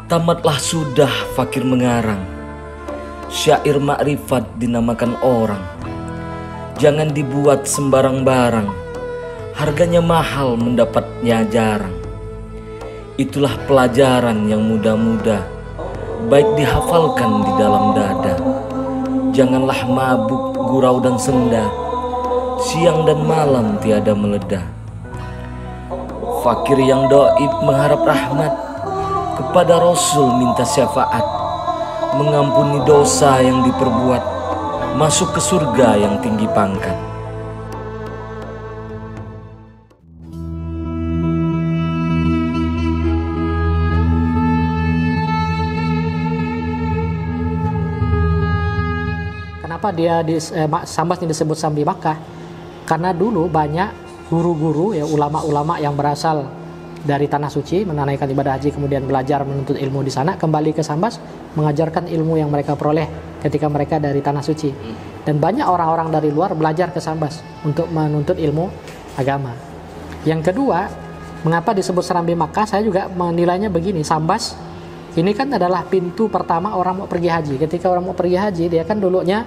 Tamatlah sudah fakir mengarang, syair makrifat dinamakan orang. Jangan dibuat sembarang barang, harganya mahal mendapatnya jarang. Itulah pelajaran yang muda-muda, baik dihafalkan di dalam dada. Janganlah mabuk, gurau dan senda, siang dan malam tiada meledah. Fakir yang doib mengharap rahmat, kepada Rasul minta syafaat, mengampuni dosa yang diperbuat, masuk ke surga yang tinggi pangkat. Kenapa Sambas ini disebut Sambi Makkah? Karena dulu banyak guru-guru, ya, ulama-ulama yang berasal dari tanah suci menunaikan ibadah haji, kemudian belajar menuntut ilmu di sana, kembali ke Sambas mengajarkan ilmu yang mereka peroleh ketika mereka dari tanah suci. Dan banyak orang-orang dari luar belajar ke Sambas untuk menuntut ilmu agama. Yang kedua, mengapa disebut Serambi Makkah? Saya juga menilainya begini, Sambas ini kan adalah pintu pertama orang mau pergi haji. Ketika orang mau pergi haji, dia kan dulunya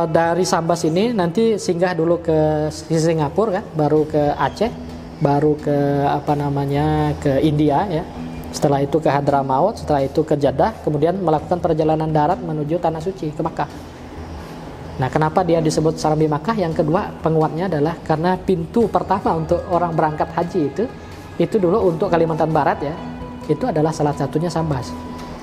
dari Sambas ini nanti singgah dulu ke Singapura kan, baru ke Aceh, baru ke ke India, ya. Setelah itu ke Hadramaut, setelah itu ke Jeddah, kemudian melakukan perjalanan darat menuju tanah suci ke Makkah. Nah, kenapa dia disebut Serambi Makkah? Yang kedua, penguatnya adalah karena pintu pertama untuk orang berangkat haji itu dulu untuk Kalimantan Barat, ya. Itu adalah salah satunya Sambas.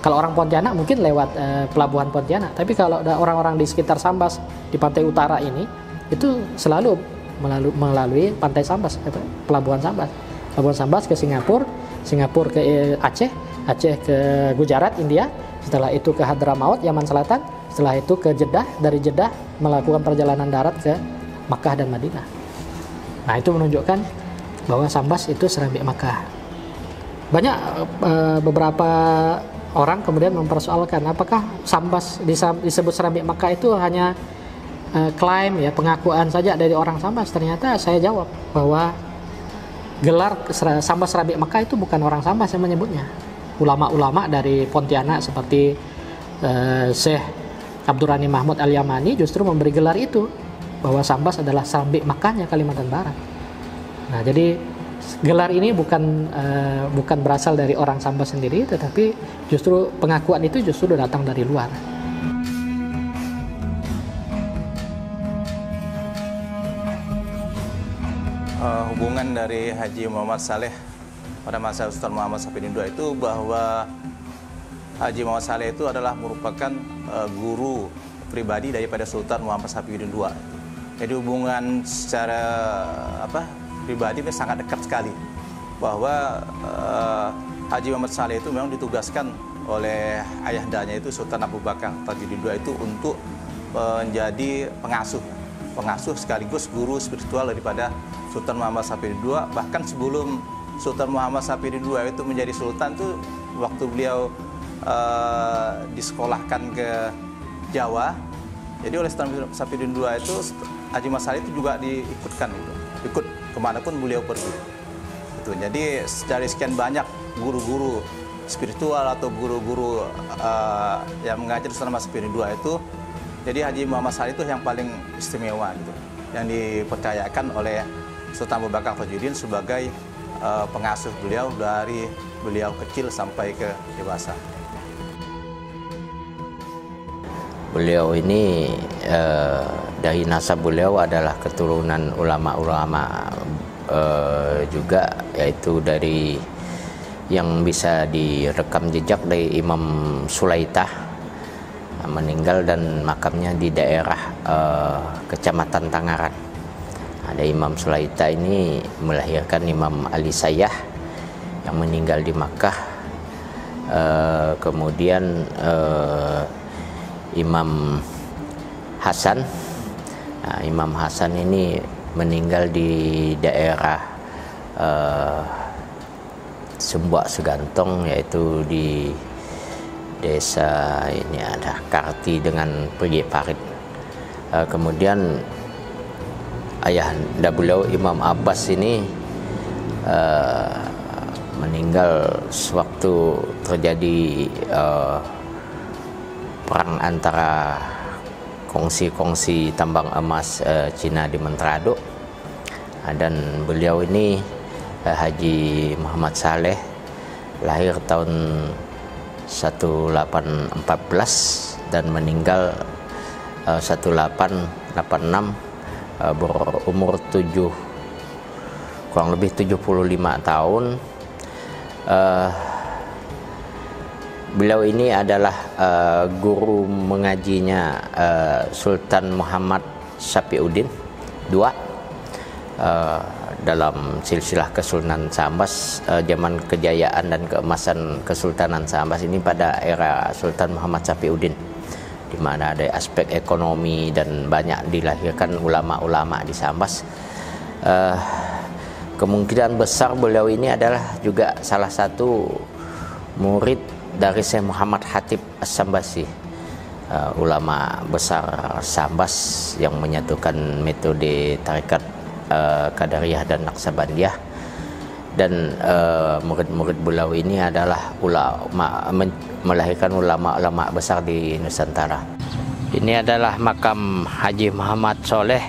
Kalau orang Pontianak mungkin lewat pelabuhan Pontianak, tapi kalau ada orang-orang di sekitar Sambas di pantai utara ini, itu selalu melalui pantai Sambas, pelabuhan Sambas. Pelabuhan Sambas ke Singapura, Singapura ke Aceh, Aceh ke Gujarat, India, setelah itu ke Hadramaut, Yaman Selatan, setelah itu ke Jeddah, dari Jeddah melakukan perjalanan darat ke Makkah dan Madinah. Nah, itu menunjukkan bahwa Sambas itu Serambi Makkah. Banyak beberapa orang kemudian mempersoalkan apakah Sambas disebut Serambi Makkah itu hanya klaim, ya, pengakuan saja dari orang Sambas. Ternyata saya jawab bahwa gelar Sambas Serambi Makkah itu bukan orang Sambas yang menyebutnya. Ulama-ulama dari Pontianak seperti Syekh Abdurrani Mahmud Al-Yamani justru memberi gelar itu, bahwa Sambas adalah Serambi Makkahnya Kalimantan Barat. Nah, jadi gelar ini bukan berasal dari orang Sambas sendiri, tetapi justru pengakuan itu justru datang dari luar. Hubungan dari Haji Muhammad Saleh pada masa Sultan Muhammad Safieddin II itu bahwa Haji Muhammad Saleh itu adalah merupakan guru pribadi daripada Sultan Muhammad Safieddin II. Jadi hubungan secara pribadi sangat dekat sekali, bahwa Haji Muhammad Saleh itu memang ditugaskan oleh ayahandanya itu Sultan Abu Bakar Tajuddin II itu untuk menjadi pengasuh sekaligus guru spiritual daripada Sultan Muhammad Safieddin II. Bahkan sebelum Sultan Muhammad Safieddin II itu menjadi sultan tuh, waktu beliau disekolahkan ke Jawa, jadi oleh Sultan Safieddin II itu Haji Muhammad Saleh itu juga diikutkan, ikut kemanapun beliau pergi. Itu jadi dari sekian banyak guru-guru spiritual atau guru-guru yang mengajar Sultan Muhammad Safieddin II itu, jadi Haji Muhammad Saleh itu yang paling istimewa gitu, yang dipercayakan oleh Sultan Abu Bakar Tajuddin sebagai pengasuh beliau dari beliau kecil sampai ke dewasa. Beliau ini dari nasab beliau adalah keturunan ulama-ulama juga, yaitu dari yang bisa direkam jejak dari Imam Sulaitah, meninggal dan makamnya di daerah Kecamatan Tangaran. Ada Imam Sulaitah ini melahirkan Imam Ali Sayyah yang meninggal di Makkah. Kemudian Imam Hasan. Nah, Imam Hasan ini meninggal di daerah Sumbuak Segantong, yaitu di desa ini ada Karti dengan Pergi Parit. Kemudian ayahanda beliau Imam Abbas ini meninggal sewaktu terjadi perang antara kongsi tambang emas Cina di Menterado. Dan beliau ini Haji Muhammad Saleh lahir tahun 1814 dan meninggal 1886, berumur kurang lebih 75 tahun. Beliau ini adalah guru mengajinya Sultan Muhammad Sapiuddin II dalam silsilah Kesultanan Sambas. Zaman kejayaan dan keemasan Kesultanan Sambas ini pada era Sultan Muhammad Sapiuddin, di mana ada aspek ekonomi dan banyak dilahirkan ulama-ulama di Sambas. Kemungkinan besar beliau ini adalah juga salah satu murid dari Syekh Muhammad Khatib As-Sambasi, ulama besar Sambas yang menyatukan metode tarekat Qadariyah dan Naqsabandiyah. Dan murid-murid beliau ini adalah ulama, melahirkan ulama-ulama besar di Nusantara. Ini adalah makam Haji Muhammad Soleh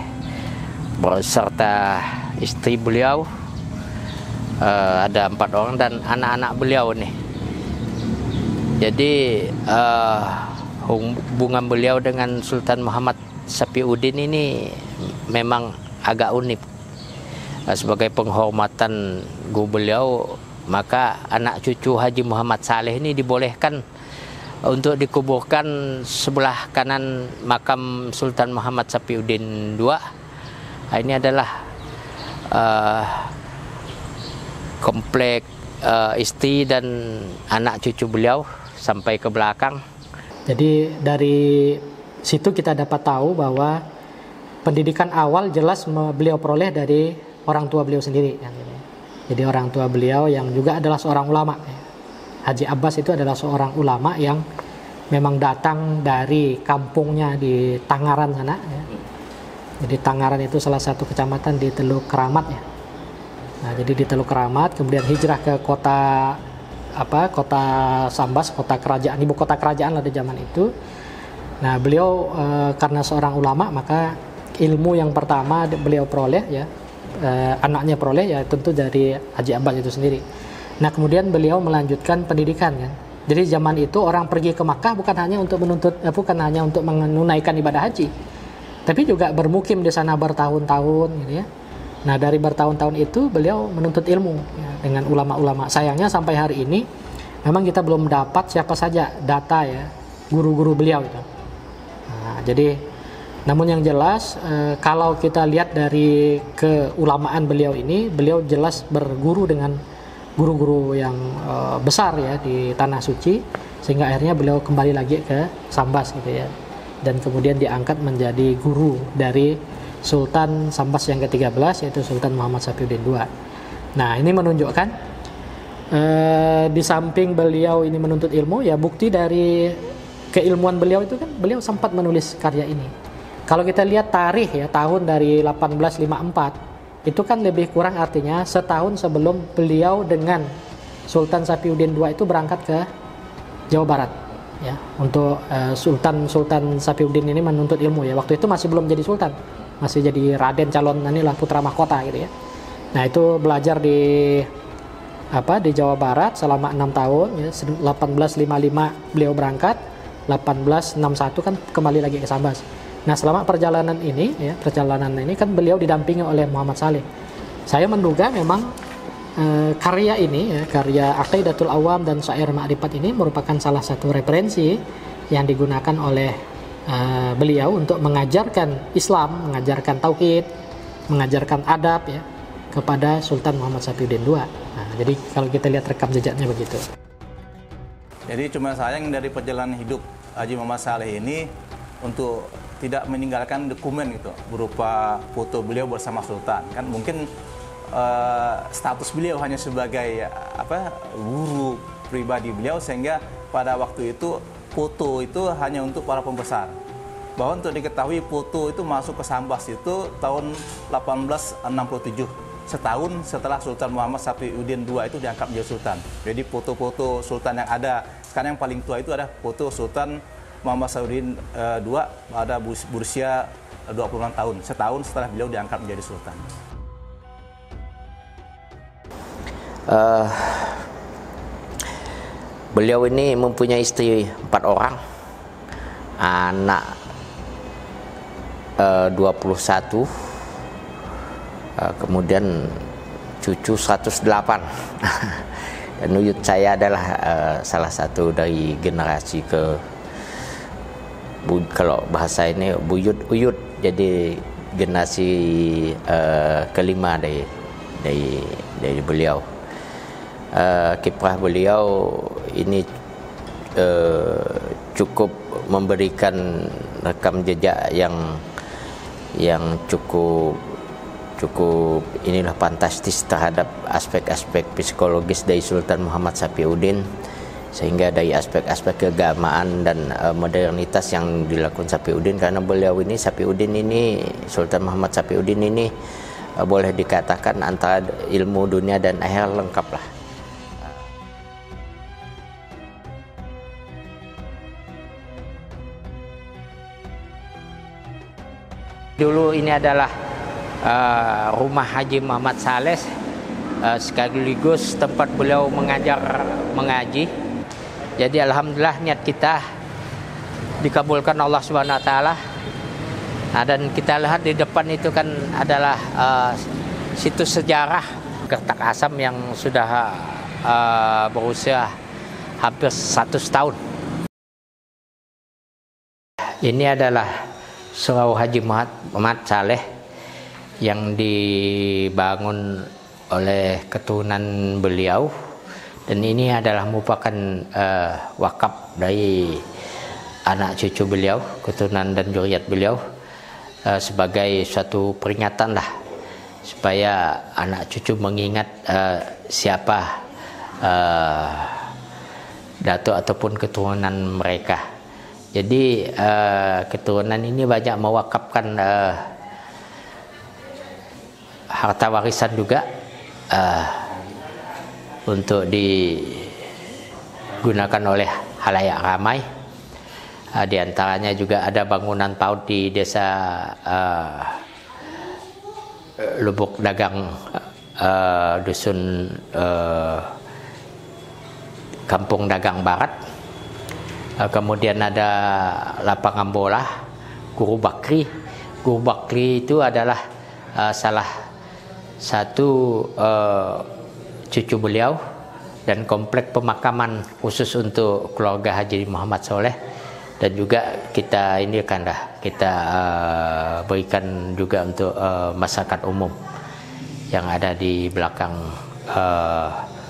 beserta istri beliau, ada 4 orang dan anak-anak beliau nih. Jadi hubungan beliau dengan Sultan Muhammad Sapiuddin ini memang agak unik. Sebagai penghormatan guru beliau, maka anak cucu Haji Muhammad Saleh ini dibolehkan untuk dikuburkan sebelah kanan makam Sultan Muhammad Sapiuddin II. Ini adalah komplek istri dan anak cucu beliau sampai ke belakang. Jadi dari situ kita dapat tahu bahwa pendidikan awal jelas beliau peroleh dari orang tua beliau sendiri. Jadi orang tua beliau yang juga adalah seorang ulama. Haji Abbas itu adalah seorang ulama yang memang datang dari kampungnya di Tangaran sana. Jadi Tangaran itu salah satu kecamatan di Teluk Keramat ya. Nah, jadi di Teluk Keramat, kemudian hijrah ke kota Sambas, kota kerajaan, ibu kota kerajaan lah di zaman itu. Nah, beliau karena seorang ulama, maka ilmu yang pertama beliau peroleh ya, anaknya peroleh ya tentu dari Haji Abbas itu sendiri. Nah, kemudian beliau melanjutkan pendidikan kan. Jadi zaman itu orang pergi ke Makkah bukan hanya untuk menunaikan ibadah haji, tapi juga bermukim di sana bertahun-tahun gitu ya. Nah, dari bertahun-tahun itu beliau menuntut ilmu ya, dengan ulama-ulama. Sayangnya sampai hari ini memang kita belum dapat siapa saja data ya guru-guru beliau itu. Nah, jadi namun yang jelas kalau kita lihat dari keulamaan beliau ini, beliau jelas berguru dengan guru-guru yang besar ya di Tanah Suci, sehingga akhirnya beliau kembali lagi ke Sambas gitu ya. Dan kemudian diangkat menjadi guru dari Sultan Sambas yang ke-13, yaitu Sultan Muhammad Sapiuddin II. Nah, ini menunjukkan di samping beliau ini menuntut ilmu, ya bukti dari keilmuan beliau itu kan beliau sempat menulis karya ini. Kalau kita lihat tarikh ya, tahun dari 1854, itu kan lebih kurang artinya setahun sebelum beliau dengan Sultan Sapiuddin II itu berangkat ke Jawa Barat. Ya, untuk Sultan Sapiuddin ini menuntut ilmu ya. Waktu itu masih belum jadi sultan, masih jadi raden calon inilah putra mahkota gitu ya. Nah, itu belajar di Jawa Barat selama 6 tahun ya. 1855 beliau berangkat, 1861 kan kembali lagi ke Sambas. Nah, selama perjalanan ini kan beliau didampingi oleh Muhammad Saleh. Saya menduga memang karya ini ya, karya Aqidatul Awam dan Syair Ma'rifat ini merupakan salah satu referensi yang digunakan oleh beliau untuk mengajarkan Islam, mengajarkan tauhid, mengajarkan adab ya kepada Sultan Muhammad Sapiuddin II. Nah, jadi kalau kita lihat rekam jejaknya begitu. Jadi cuma sayang dari perjalanan hidup Haji Muhammad Saleh ini untuk tidak meninggalkan dokumen gitu berupa foto beliau bersama Sultan. Kan mungkin status beliau hanya sebagai guru pribadi beliau, sehingga pada waktu itu foto itu hanya untuk para pembesar. Bahwa untuk diketahui foto itu masuk ke Sambas itu tahun 1867 setahun setelah Sultan Muhammad Sapiuddin II itu diangkat menjadi sultan. Jadi foto-foto sultan yang ada sekarang yang paling tua itu ada foto Sultan Muhammad Sapiuddin II pada berusia 26 tahun, setahun setelah beliau diangkat menjadi sultan. Beliau ini mempunyai istri 4 orang, anak 21, kemudian cucu 108. Dan uyut saya adalah salah satu dari generasi kalau bahasa ini uyut, jadi generasi kelima dari beliau. Kiprah beliau ini cukup memberikan rekam jejak yang cukup inilah fantastis terhadap aspek-aspek psikologis dari Sultan Muhammad Sapiuddin, sehingga dari aspek-aspek keagamaan dan modernitas yang dilakukan Sapiuddin, karena Sultan Muhammad Sapiuddin ini boleh dikatakan antara ilmu dunia dan akhirat lengkap lah. Dulu ini adalah rumah Haji Muhammad Saleh, sekaligus tempat beliau mengaji. Jadi alhamdulillah niat kita dikabulkan Allah Subhanahu wa taala. Nah, dan kita lihat di depan itu kan adalah situs sejarah Kertak Asam yang sudah berusia hampir 100 tahun. Ini adalah Surau Haji Muhammad Saleh yang dibangun oleh keturunan beliau, dan ini adalah merupakan wakaf dari anak cucu beliau, keturunan dan zuriat beliau, sebagai suatu peringatan lah supaya anak cucu mengingat siapa datuk ataupun keturunan mereka. Jadi keturunan ini banyak mewakafkan harta warisan juga untuk digunakan oleh halayak ramai. Di antaranya juga ada bangunan PAUD di desa Lubuk Dagang, dusun Kampung Dagang Barat. Kemudian ada lapangan bola Guru Bakri. Guru Bakri itu adalah salah satu cucu beliau, dan komplek pemakaman khusus untuk keluarga Haji Muhammad Saleh. Dan juga kita ini kan kita berikan juga untuk masyarakat umum yang ada di belakang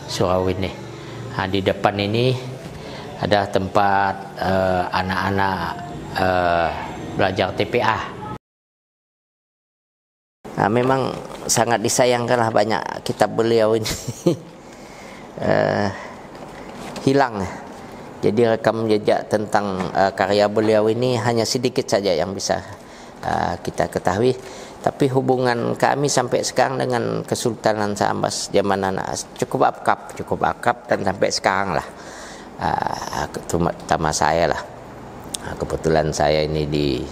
surau ini. Nah, di depan ini ada tempat anak-anak belajar TPA. Nah, memang sangat disayangkanlah banyak kitab beliau ini hilang. Jadi rekam jejak tentang karya beliau ini hanya sedikit saja yang bisa kita ketahui. Tapi hubungan kami sampai sekarang dengan Kesultanan Sambas zaman anak cukup akrab dan sampai sekarang lah. Terutama saya lah. Kebetulan saya ini di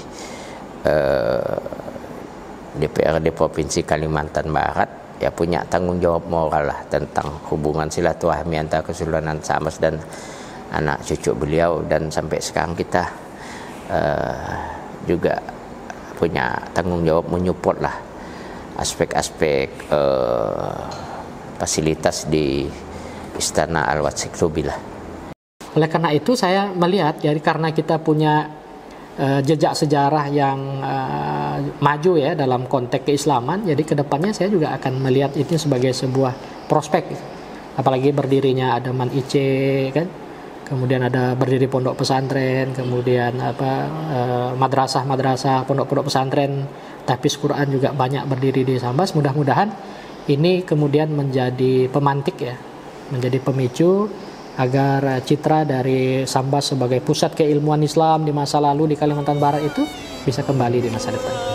DPRD Provinsi Kalimantan Barat, ya punya tanggung jawab moral lah tentang hubungan silaturahmi antara Kesultanan Sambas dan anak cucu beliau, dan sampai sekarang kita juga punya tanggung jawab menyupport lah aspek-aspek fasilitas di Istana Al-Wad Siklubi lah. Oleh karena itu saya melihat, jadi karena kita punya jejak sejarah yang maju ya dalam konteks keislaman, jadi kedepannya saya juga akan melihat itu sebagai sebuah prospek. Apalagi berdirinya ada Man Ice kan, kemudian ada berdiri pondok pesantren, kemudian madrasah, pondok-pondok pesantren, tahfiz Quran juga banyak berdiri di Sambas. Mudah-mudahan ini kemudian menjadi pemantik ya, menjadi pemicu agar citra dari Sambas sebagai pusat keilmuan Islam di masa lalu di Kalimantan Barat itu bisa kembali di masa depan.